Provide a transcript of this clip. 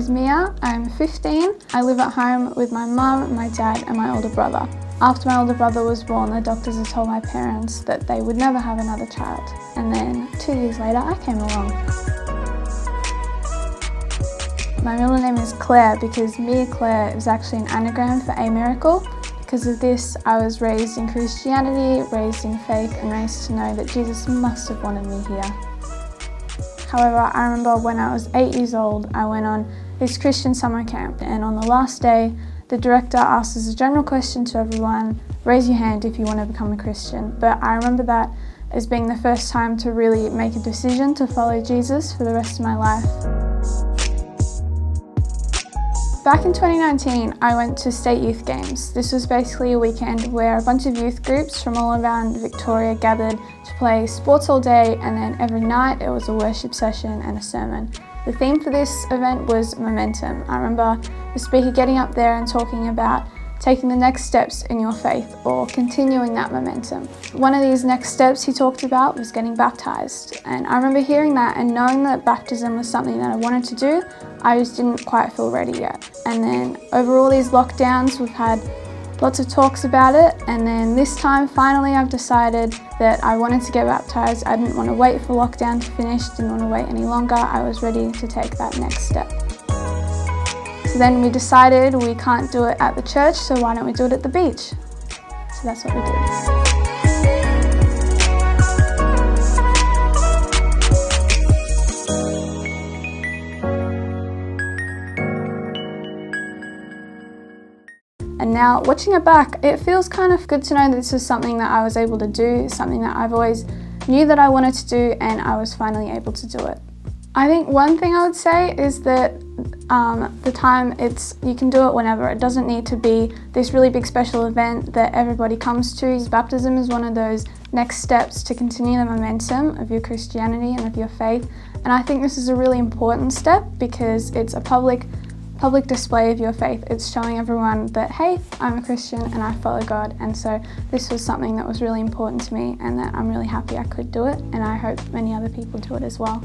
is Mia, I'm 15. I live at home with my mum, my dad and my older brother. After my older brother was born, the doctors had told my parents that they would never have another child. And then 2 years later, I came along. My middle name is Claire because Mia Claire is actually an anagram for a miracle. Because of this, I was raised in Christianity, raised in faith and raised to know that Jesus must have wanted me here. However, I remember when I was 8 years old, I went on this Christian summer camp, and on the last day, the director asked as a general question to everyone, raise your hand if you want to become a Christian. But I remember that as being the first time to really make a decision to follow Jesus for the rest of my life. Back in 2019, I went to State Youth Games. This was basically a weekend where a bunch of youth groups from all around Victoria gathered to play sports all day, and then every night it was a worship session and a sermon. The theme for this event was momentum. I remember the speaker getting up there and talking about taking the next steps in your faith or continuing that momentum. One of these next steps he talked about was getting baptized. And I remember hearing that and knowing that baptism was something that I wanted to do, I just didn't quite feel ready yet. And then over all these lockdowns, we've had lots of talks about it. And then this time, finally, I've decided that I wanted to get baptized. I didn't want to wait for lockdown to finish, didn't want to wait any longer. I was ready to take that next step. So then we decided we can't do it at the church, so why don't we do it at the beach? So that's what we did. And now, watching it back, it feels kind of good to know that this was something that I was able to do, something that I've always knew that I wanted to do, and I was finally able to do it. I think one thing I would say is that you can do it whenever. It doesn't need to be this really big special event that everybody comes to. Baptism is one of those next steps to continue the momentum of your Christianity and of your faith. And I think this is a really important step because it's a public display of your faith. It's showing everyone that, hey, I'm a Christian and I follow God. And so this was something that was really important to me and that I'm really happy I could do it, and I hope many other people do it as well.